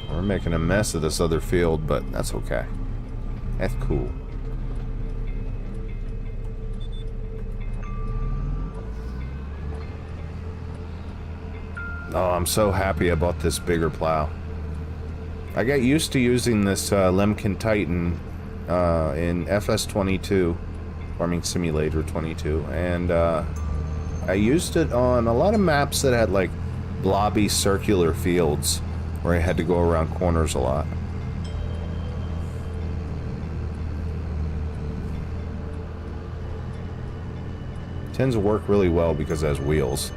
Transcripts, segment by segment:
We're making a mess of this other field, but that's okay. That's cool. Oh, I'm so happy I bought this bigger plow. I got used to using this Lemken Titan in FS22, Farming Simulator 22, and I used it on a lot of maps that had like blobby circular fields where I had to go around corners a lot. Tends to work really well because it has wheels.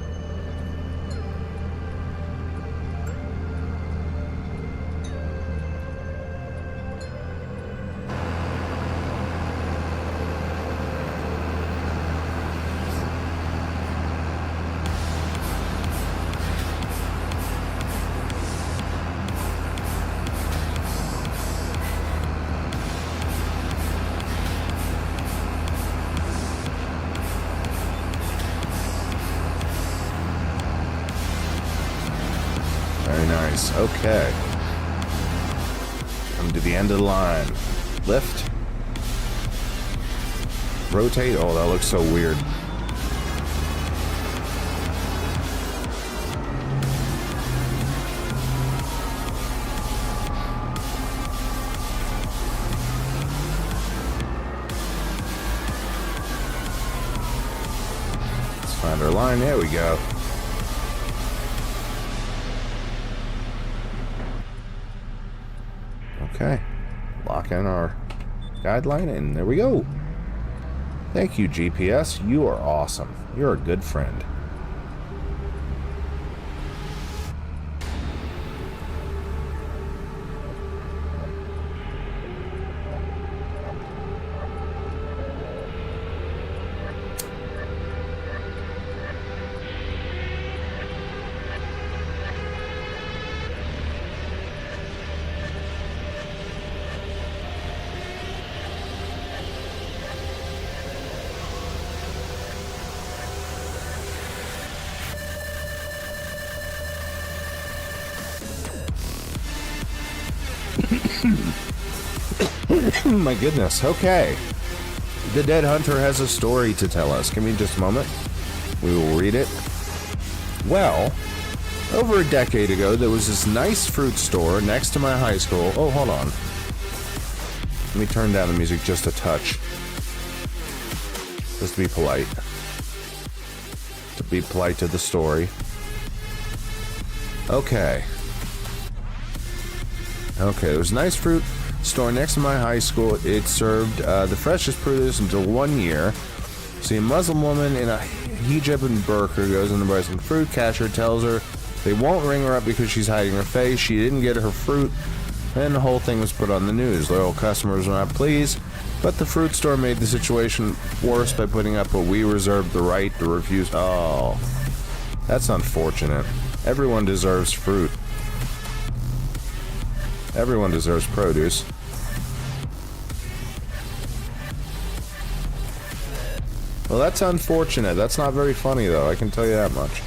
Okay. Come to the end of the line. Lift. Rotate. Oh, that looks so weird. Let's find our line. There we go. Okay, lock in our guideline, and there we go. Thank you, GPS. You are awesome. You're a good friend. My goodness, okay. The Dead Hunter has a story to tell us. Give me just a moment. We will read it. Well, over a decade ago, there was this nice fruit store next to my high school. Oh, hold on. Let me turn down the music just a touch. Just to be polite. To be polite to the story. Okay. Okay, there was a nice fruit store next to my high school. It served the freshest produce until 1 year. See, a Muslim woman in a hijab and burqa goes in to buy some fruit. Cashier tells her they won't ring her up because she's hiding her face. She didn't get her fruit, and the whole thing was put on the news. Loyal customers were not pleased, but the fruit store made the situation worse by putting up what we reserved the right to refuse. Oh, that's unfortunate. Everyone deserves fruit. Everyone deserves produce. Well, that's unfortunate. That's not very funny, though. I can tell you that much.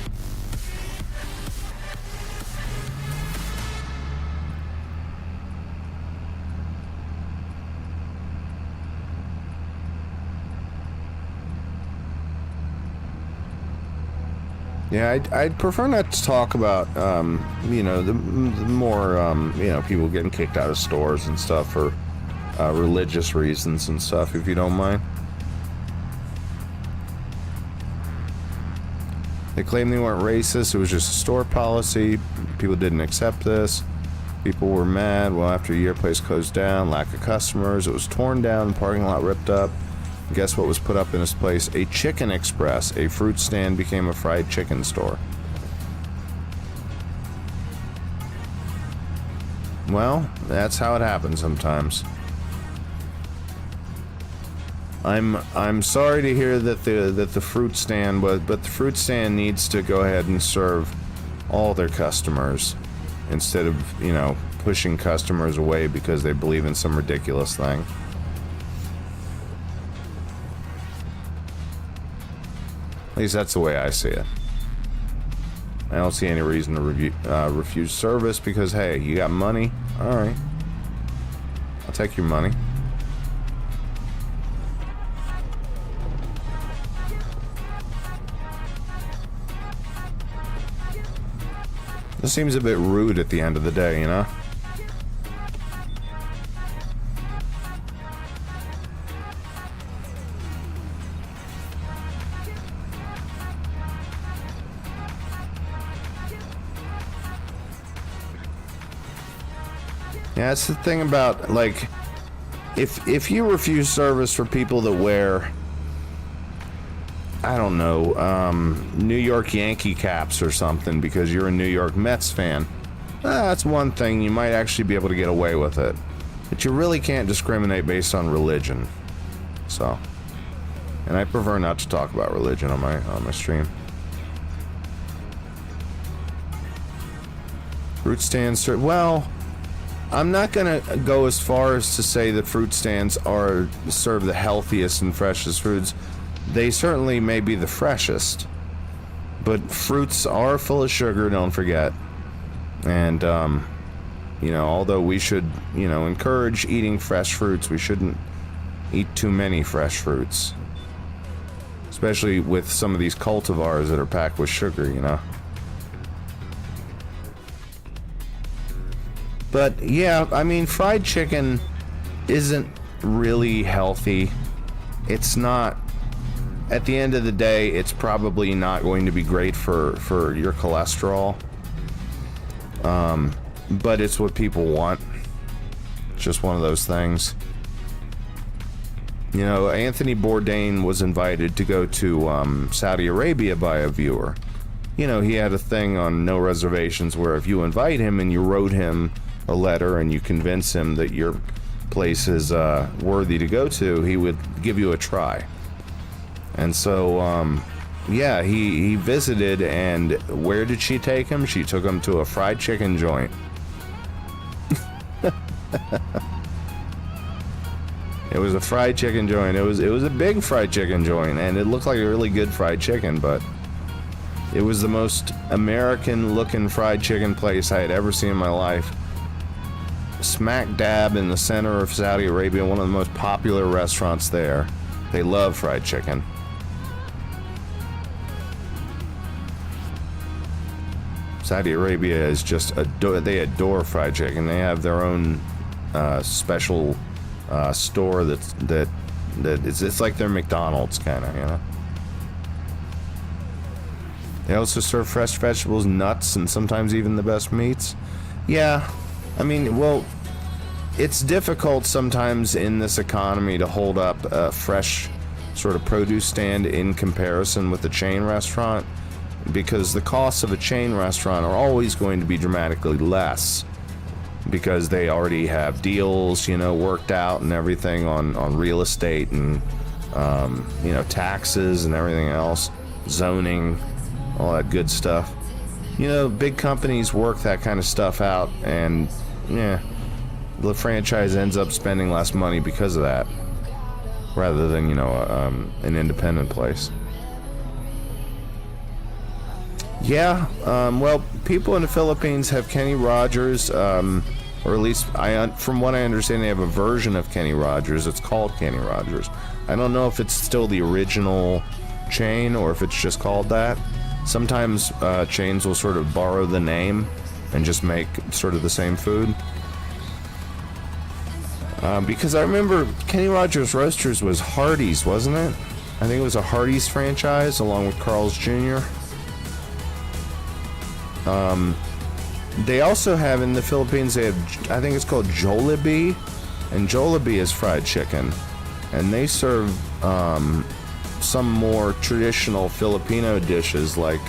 Yeah, I'd prefer not to talk about, you know, the more, you know, people getting kicked out of stores and stuff for religious reasons and stuff, if you don't mind. They claimed they weren't racist. It was just a store policy. People didn't accept this. People were mad. Well, after a year, place closed down. Lack of customers. It was torn down. The parking lot ripped up. Guess what was put up in its place? A Chicken Express. A fruit stand became a fried chicken store. Well, that's how it happens sometimes. I'm sorry to hear that the fruit stand but the fruit stand needs to go ahead and serve all their customers instead of, you know, pushing customers away because they believe in some ridiculous thing. least that's the way I see it. I don't see any reason to refuse service because, hey, you got money? Alright. I'll take your money. This seems a bit rude at the end of the day, you know? Yeah, that's the thing about, like, if you refuse service for people that wear, I don't know, New York Yankee caps or something because you're a New York Mets fan, that's one thing. You might actually be able to get away with it. But you really can't discriminate based on religion. So, and I prefer not to talk about religion on my stream. Fruit stands, well, I'm not gonna go as far as to say that fruit stands serve the healthiest and freshest fruits. They certainly may be the freshest, but fruits are full of sugar, don't forget. And, you know, although we should, you know, encourage eating fresh fruits, we shouldn't eat too many fresh fruits. Especially with some of these cultivars that are packed with sugar, you know. But, yeah, I mean, fried chicken isn't really healthy. It's not... At the end of the day, it's probably not going to be great for your cholesterol. But it's what people want. It's just one of those things. You know, Anthony Bourdain was invited to go to Saudi Arabia by a viewer. You know, he had a thing on No Reservations where if you invite him and you wrote him a letter and you convince him that your place is worthy to go to, he would give you a try. And so, yeah, he visited, and where did she take him? She took him to a fried chicken joint. It was a fried chicken joint. It was a big fried chicken joint, and it looked like a really good fried chicken, but it was the most American-looking fried chicken place I had ever seen in my life. Smack dab in the center of Saudi Arabia, one of the most popular restaurants there. They love fried chicken. Saudi Arabia is just they adore fried chicken. They have their own special store it's like their McDonald's kind of, you know. They also serve fresh vegetables, nuts, and sometimes even the best meats. Yeah, I mean, well, it's difficult sometimes in this economy to hold up a fresh sort of produce stand in comparison with a chain restaurant, because the costs of a chain restaurant are always going to be dramatically less because they already have deals, you know, worked out and everything on real estate and, you know, taxes and everything else, zoning, all that good stuff. You know, big companies work that kind of stuff out, and, yeah, the franchise ends up spending less money because of that, rather than, you know, an independent place. Yeah, well, people in the Philippines have Kenny Rogers, or at least from what I understand, they have a version of Kenny Rogers. It's called Kenny Rogers. I don't know if it's still the original chain or if it's just called that. Sometimes chains will sort of borrow the name and just make sort of the same food. Because I remember Kenny Rogers Roasters was Hardee's, wasn't it? I think it was a Hardee's franchise along with Carl's Jr. They also have in the Philippines, they have, I think it's called Jollibee, and Jollibee is fried chicken, and they serve some more traditional Filipino dishes like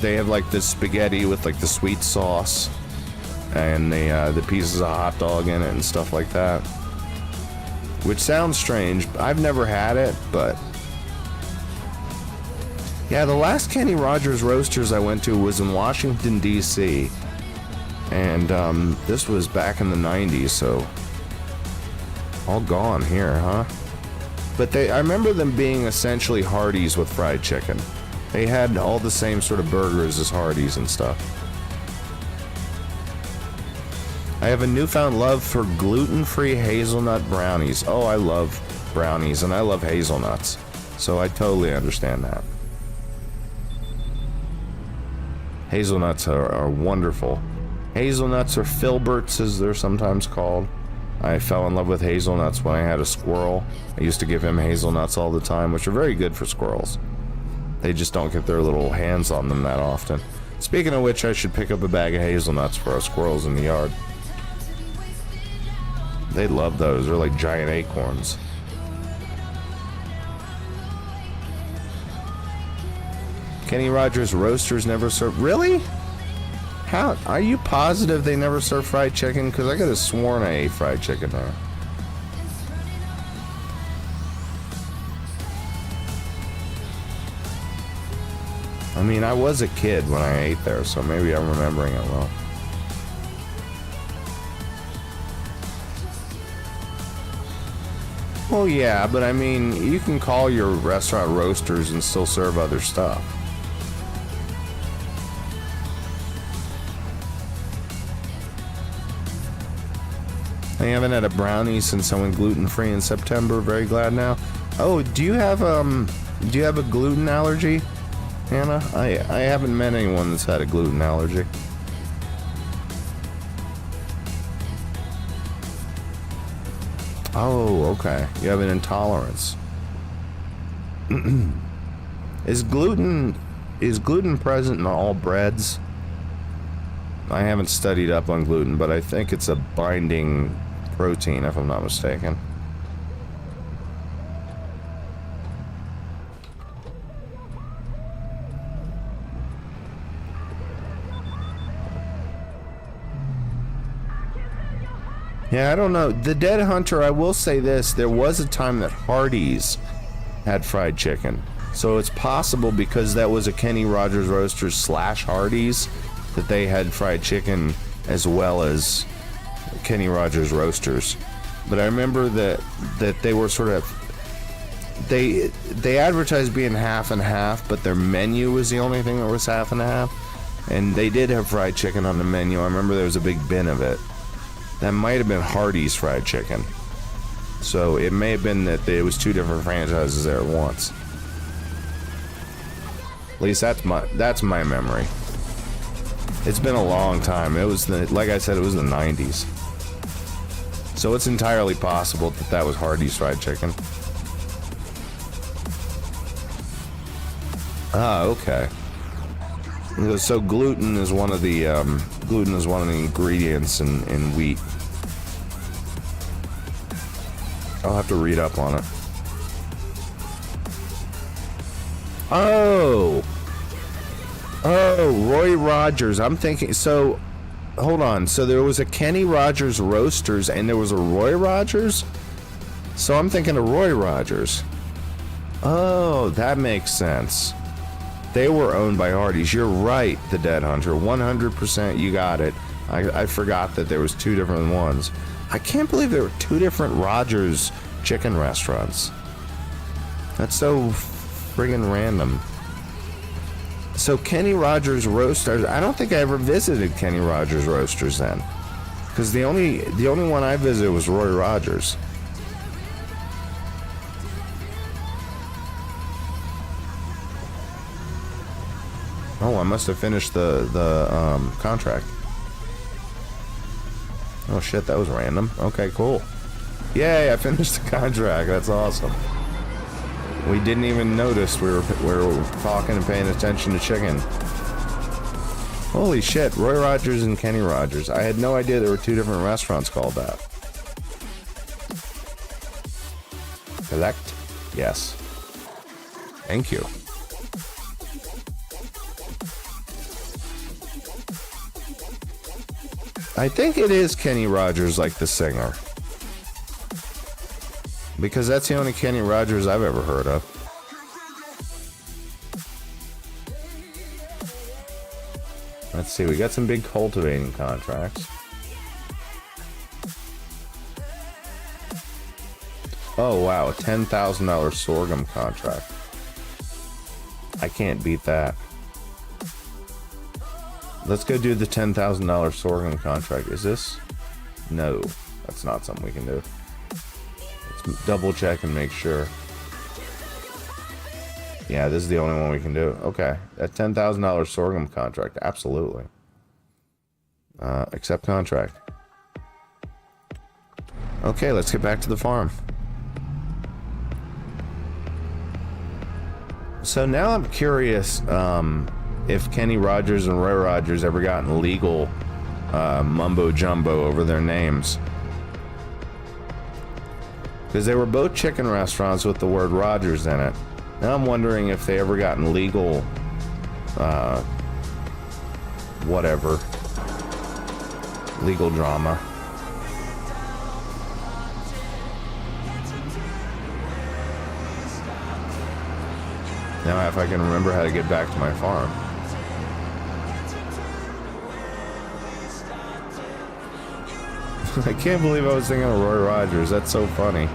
they have like the spaghetti with like the sweet sauce and the pieces of hot dog in it and stuff like that, which sounds strange. I've never had it, but yeah, the last Kenny Rogers Roasters I went to was in Washington, D.C., and this was back in the 90s, so all gone here, huh? But I remember them being essentially Hardee's with fried chicken. They had all the same sort of burgers as Hardee's and stuff. I have a newfound love for gluten-free hazelnut brownies. Oh, I love brownies and I love hazelnuts. So I totally understand that. Hazelnuts are wonderful. Hazelnuts, or filberts as they're sometimes called. I fell in love with hazelnuts when I had a squirrel. I used to give him hazelnuts all the time, which are very good for squirrels. They just don't get their little hands on them that often. Speaking of which, I should pick up a bag of hazelnuts for our squirrels in the yard. They love those. They're like giant acorns. Kenny Rogers Roasters never serve. Really? How are you positive they never serve fried chicken? Because I could have sworn I ate fried chicken there. I mean, I was a kid when I ate there, so maybe I'm remembering it well. Well, yeah, but I mean, you can call your restaurant Roasters and still serve other stuff. I haven't had a brownie since I went gluten-free in September. Very glad now. Oh, do you have a gluten allergy, Hannah? I haven't met anyone that's had a gluten allergy. Oh, okay. You have an intolerance. Is gluten present in all breads? I haven't studied up on gluten, but I think it's a binding protein, if I'm not mistaken. Yeah, I don't know. The Dead Hunter, I will say this. There was a time that Hardee's had fried chicken. So it's possible, because that was a Kenny Rogers Roasters / Hardee's, that they had fried chicken as well as Kenny Rogers Roasters. But I remember that they were sort of, they advertised being half and half, but their menu was the only thing that was half and half. And they did have fried chicken on the menu. I remember there was a big bin of it. That might have been Hardee's fried chicken. So it may have been that it was two different franchises there at once. At least that's my memory. It's been a long time. It was like I said, it was the 90s. So it's entirely possible that was Hardee's fried chicken. Ah, okay. So gluten is one of the ingredients in wheat. I'll have to read up on it. Oh, Roy Rogers. I'm thinking. So, hold on. So there was a Kenny Rogers Roasters, and there was a Roy Rogers. So I'm thinking of Roy Rogers. Oh, that makes sense. They were owned by Hardee's. You're right, the Dead Hunter. 100%, you got it. I forgot that there was two different ones. I can't believe there were two different Rogers chicken restaurants. That's so friggin' random. So Kenny Rogers Roasters, I don't think I ever visited Kenny Rogers Roasters then. Because the only one I visited was Roy Rogers. Oh, I must have finished the contract. Oh shit, that was random. Okay, cool. Yay, I finished the contract. That's awesome. We didn't even notice we were talking and paying attention to chicken. Holy shit, Roy Rogers and Kenny Rogers. I had no idea there were two different restaurants called that. Collect? Yes. Thank you. I think it is Kenny Rogers, like the singer. Because that's the only Kenny Rogers I've ever heard of. Let's see, we got some big cultivating contracts. Oh, wow. A $10,000 sorghum contract. I can't beat that. Let's go do the $10,000 sorghum contract. Is this? No, that's not something we can do. Let's double check and make sure. Yeah, this is the only one we can do. Okay, that $10,000 sorghum contract. Absolutely. Accept contract. Okay, let's get back to the farm. So now I'm curious if Kenny Rogers and Roy Rogers ever gotten legal mumbo jumbo over their names. Because they were both chicken restaurants with the word Rogers in it. Now I'm wondering if they ever gotten legal, whatever, legal drama. Now if I can remember how to get back to my farm. I can't believe I was thinking of Roy Rogers. That's so funny.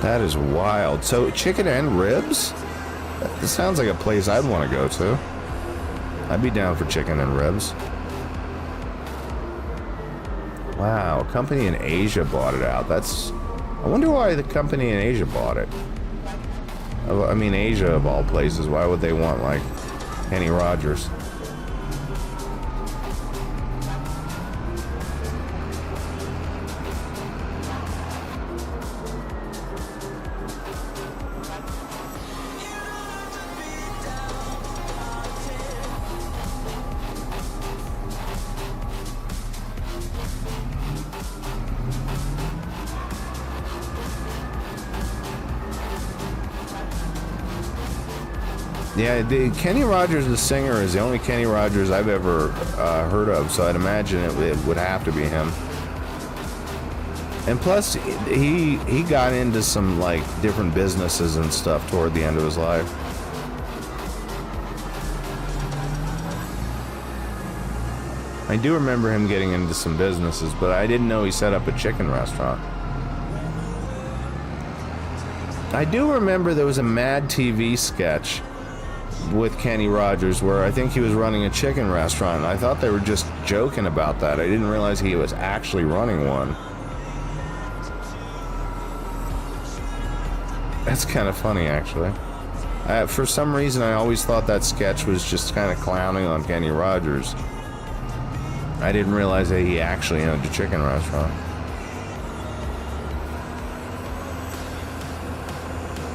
That is wild. So chicken and ribs? This sounds like a place I'd want to go to. I'd be down for chicken and ribs. Wow, a company in Asia bought it out. I wonder why the company in Asia bought it. I mean, Asia of all places. Why would they want, like, Kenny Rogers? Yeah, Kenny Rogers, the singer, is the only Kenny Rogers I've ever heard of, so I'd imagine it would have to be him. And plus, he got into some, like, different businesses and stuff toward the end of his life. I do remember him getting into some businesses, but I didn't know he set up a chicken restaurant. I do remember there was a Mad TV sketch with Kenny Rogers where I think he was running a chicken restaurant. I thought they were just joking about that. I didn't realize he was actually running one. That's kind of funny, actually. For some reason, I always thought that sketch was just kind of clowning on Kenny Rogers. I didn't realize that he actually owned a chicken restaurant.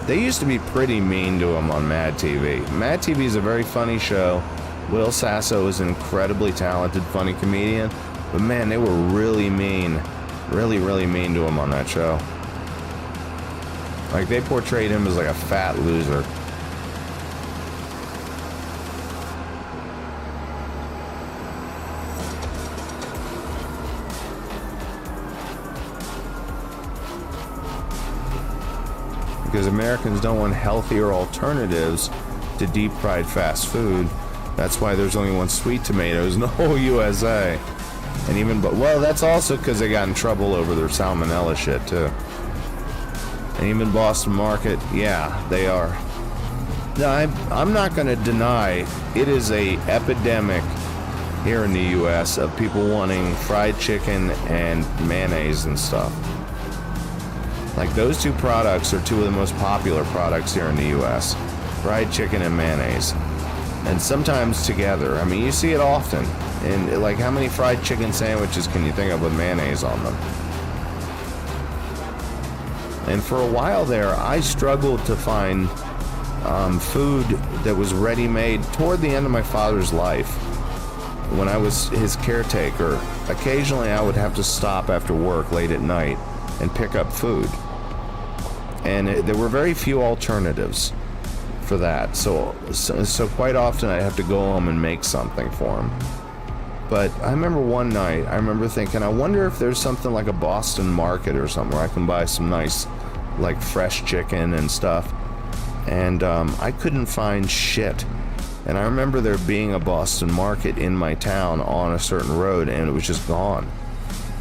They used to be pretty mean to him on Mad TV. Mad TV is a very funny show. Will Sasso is an incredibly talented, funny comedian. But man, they were really mean. Really, really mean to him on that show. Like, they portrayed him as like a fat loser. Because Americans don't want healthier alternatives to deep-fried fast food. That's why there's only one Sweet Tomatoes in the whole USA. And even, but well, that's also because they got in trouble over their salmonella shit too. And even Boston Market, yeah, they are. No, I'm not going to deny it is a epidemic here in the U.S. of people wanting fried chicken and mayonnaise and stuff. Like, those two products are two of the most popular products here in the U.S. Fried chicken and mayonnaise. And sometimes together. I mean, you see it often. And, like, how many fried chicken sandwiches can you think of with mayonnaise on them? And for a while there, I struggled to find food that was ready-made toward the end of my father's life. When I was his caretaker, occasionally I would have to stop after work late at night and pick up food. And there were very few alternatives for that. So quite often I'd have to go home and make something for him. But I remember one night, I remember thinking, I wonder if there's something like a Boston Market or something where I can buy some nice, like, fresh chicken and stuff. And I couldn't find shit. And I remember there being a Boston Market in my town on a certain road, and it was just gone.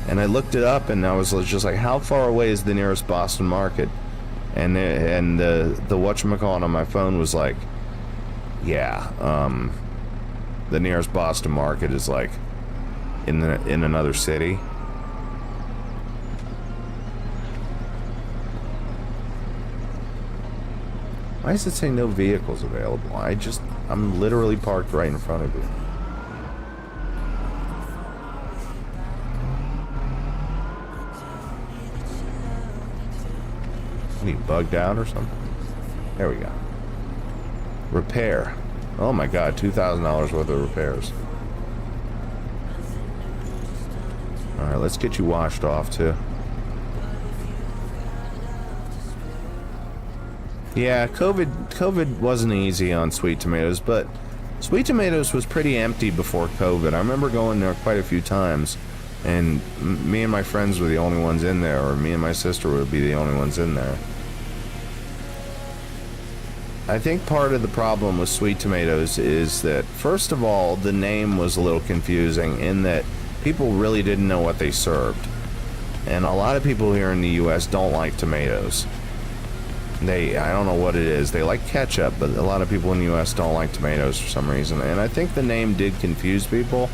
And I looked it up, and I was just like, how far away is the nearest Boston Market? And the whatchamacallit on my phone was like, yeah, the nearest Boston Market is like in another city. Why does it say no vehicles available? I'm literally parked right in front of you. What, are you bugged out or something? There we go. Repair. Oh my god, $2,000 worth of repairs. Alright, let's get you washed off too. Yeah, COVID wasn't easy on Sweet Tomatoes, but Sweet Tomatoes was pretty empty before COVID. I remember going there quite a few times, and me and my friends were the only ones in there, or me and my sister would be the only ones in there. I think part of the problem with Sweet Tomatoes is that, first of all, the name was a little confusing in that people really didn't know what they served. And a lot of people here in the US don't like tomatoes. I don't know what it is. They like ketchup, but a lot of people in the US don't like tomatoes for some reason. And I think the name did confuse people.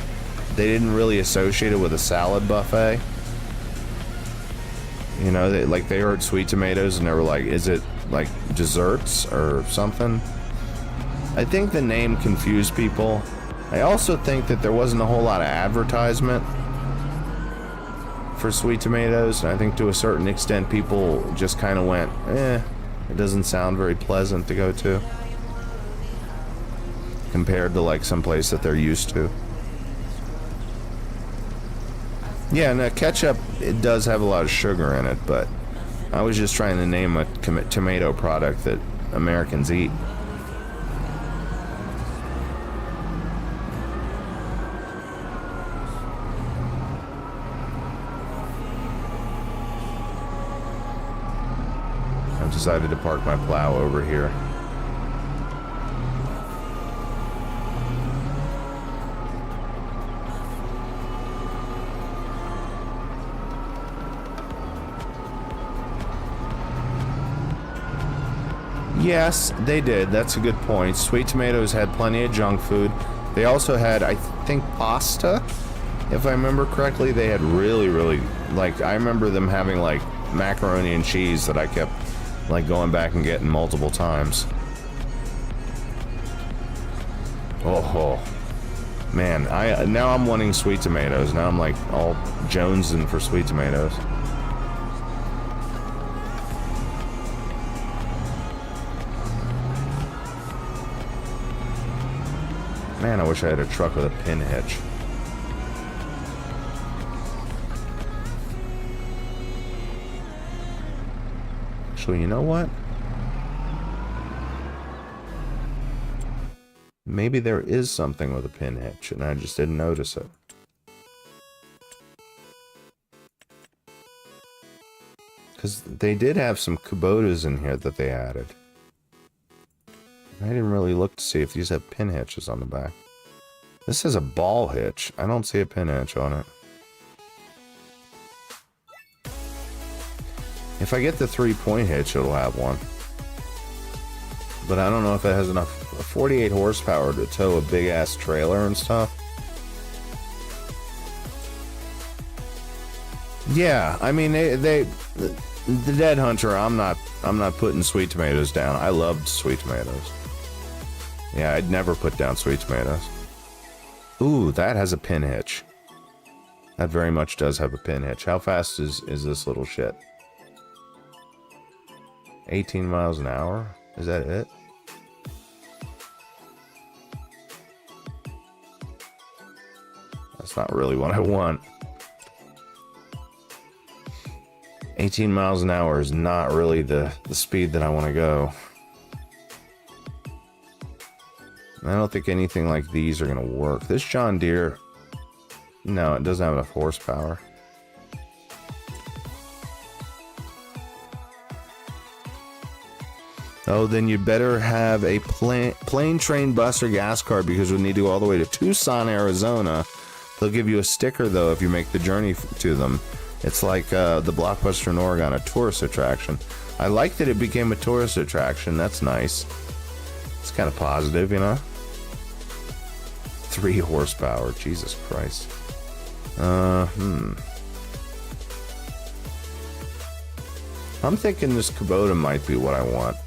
They didn't really associate it with a salad buffet. You know, they heard Sweet Tomatoes and they were like, is it like desserts or something? I think the name confused people. I also think that there wasn't a whole lot of advertisement for Sweet Tomatoes, and I think to a certain extent people just kind of went, it doesn't sound very pleasant to go to compared to like some place that they're used to. Yeah, and ketchup, it does have a lot of sugar in it, but I was just trying to name a tomato product that Americans eat. I've decided to park my plow over here. Yes, they did. That's a good point. Sweet Tomatoes had plenty of junk food. They also had, I think, pasta. If I remember correctly, they had really, like, I remember them having, like, macaroni and cheese that I kept, like, going back and getting multiple times. Oh, man. Now I'm wanting Sweet Tomatoes. Now I'm, like, all jonesing for Sweet Tomatoes. Man, I wish I had a truck with a pin hitch. Actually, you know what? Maybe there is something with a pin hitch, and I just didn't notice it. Because they did have some Kubotas in here that they added. I didn't really look to see if these have pin hitches on the back. This is a ball hitch. I don't see a pin hitch on it. If I get the 3-point hitch, it'll have one. But I don't know if it has enough 48 horsepower to tow a big-ass trailer and stuff. Yeah, I mean, the Dead Hunter, I'm not putting Sweet Tomatoes down. I loved Sweet Tomatoes. Yeah, I'd never put down Sweet Tomatoes. Ooh, that has a pin hitch. That very much does have a pin hitch. How fast is this little shit? 18 miles an hour? Is that it? That's not really what I want. 18 miles an hour is not really the speed that I want to go. I don't think anything like these are going to work. This John Deere, no, it doesn't have enough horsepower. Oh, then you better have a plane, train, bus, or gas card because you'll need to go all the way to Tucson, Arizona. They'll give you a sticker, though, if you make the journey to them. It's like the Blockbuster in Oregon, a tourist attraction. I like that it became a tourist attraction. That's nice. It's kind of positive, you know? 3 horsepower. Jesus Christ. I'm thinking this Kubota might be what I want.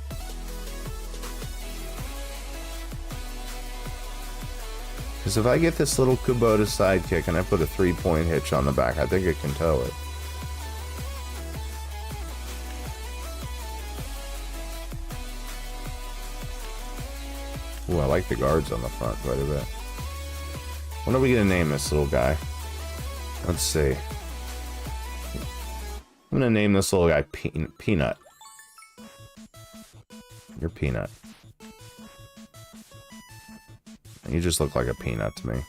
Because if I get this little Kubota sidekick and I put a 3-point hitch on the back, I think it can tow it. Ooh, I like the guards on the front quite a bit. What are we going to name this little guy? Let's see. I'm going to name this little guy Peanut. You're Peanut. You just look like a peanut to me.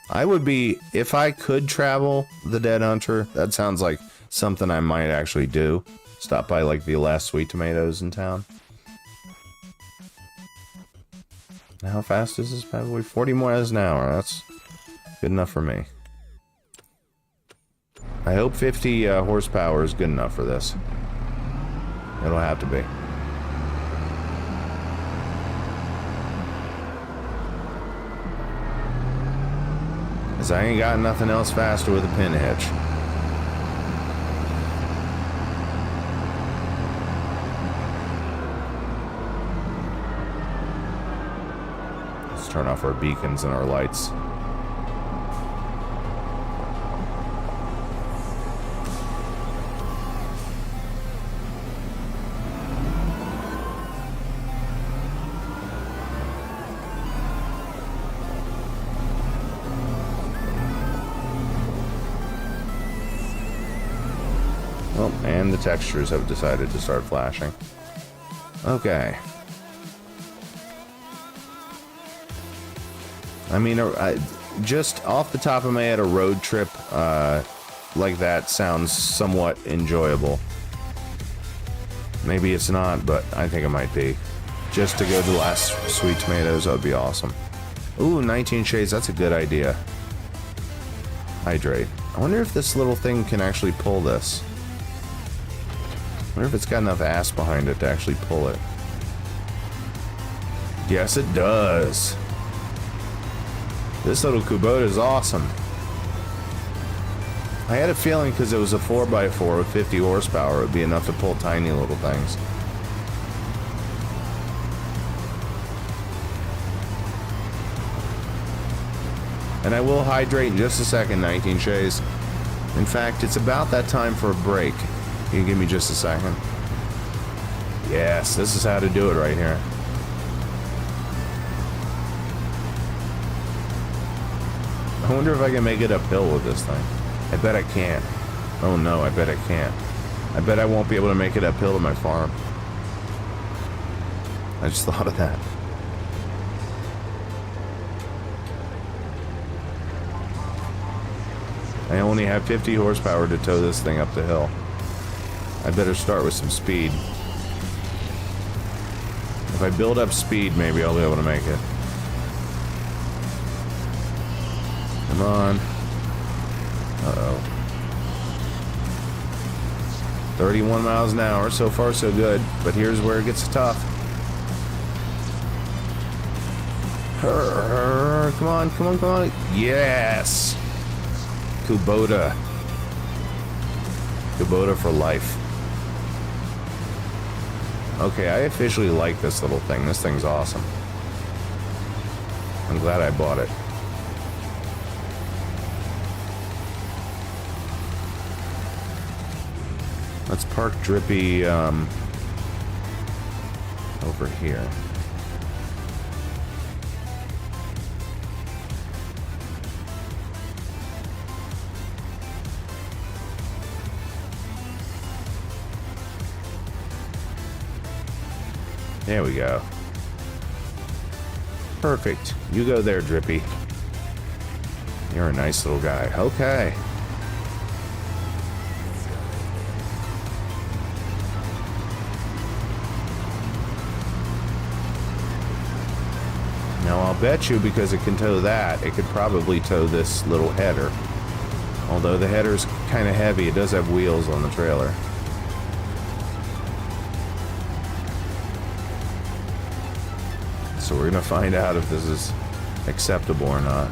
I would be, if I could travel the Dead Hunter, that sounds like something I might actually do. Stop by like the last Sweet Tomatoes in town. How fast is this bad boy? 40 miles an hour. That's good enough for me. I hope 50 horsepower is good enough for this. It'll have to be. Because I ain't got nothing else faster with a pin hitch. Let's turn off our beacons and our lights. And the textures have decided to start flashing. Okay. I mean, just off the top of my head, a road trip like that sounds somewhat enjoyable. Maybe it's not, but I think it might be. Just to go to the last Sweet Tomatoes, that would be awesome. Ooh, 19 shades, that's a good idea. Hydrate. I wonder if this little thing can actually pull this. I wonder if it's got enough ass behind it to actually pull it. Yes, it does. This little Kubota is awesome. I had a feeling because it was a 4x4 with 50 horsepower, it would be enough to pull tiny little things. And I will hydrate in just a second, 19 Shays. In fact, it's about that time for a break. Can you give me just a second? Yes, this is how to do it right here. I wonder if I can make it uphill with this thing. I bet I can't. Oh no, I bet I can't. I bet I won't be able to make it uphill to my farm. I just thought of that. I only have 50 horsepower to tow this thing up the hill. I better start with some speed. If I build up speed, maybe I'll be able to make it. Come on. Uh-oh. 31 miles an hour. So far, so good. But here's where it gets tough. Come on, come on, come on. Yes! Kubota. Kubota for life. Okay, I officially like this little thing. This thing's awesome. I'm glad I bought it. Let's park Drippy over here. There we go. Perfect. You go there, Drippy. You're a nice little guy. Okay. I'll bet you because it can tow that, it could probably tow this little header. Although the header's kind of heavy, it does have wheels on the trailer. So we're going to find out if this is acceptable or not.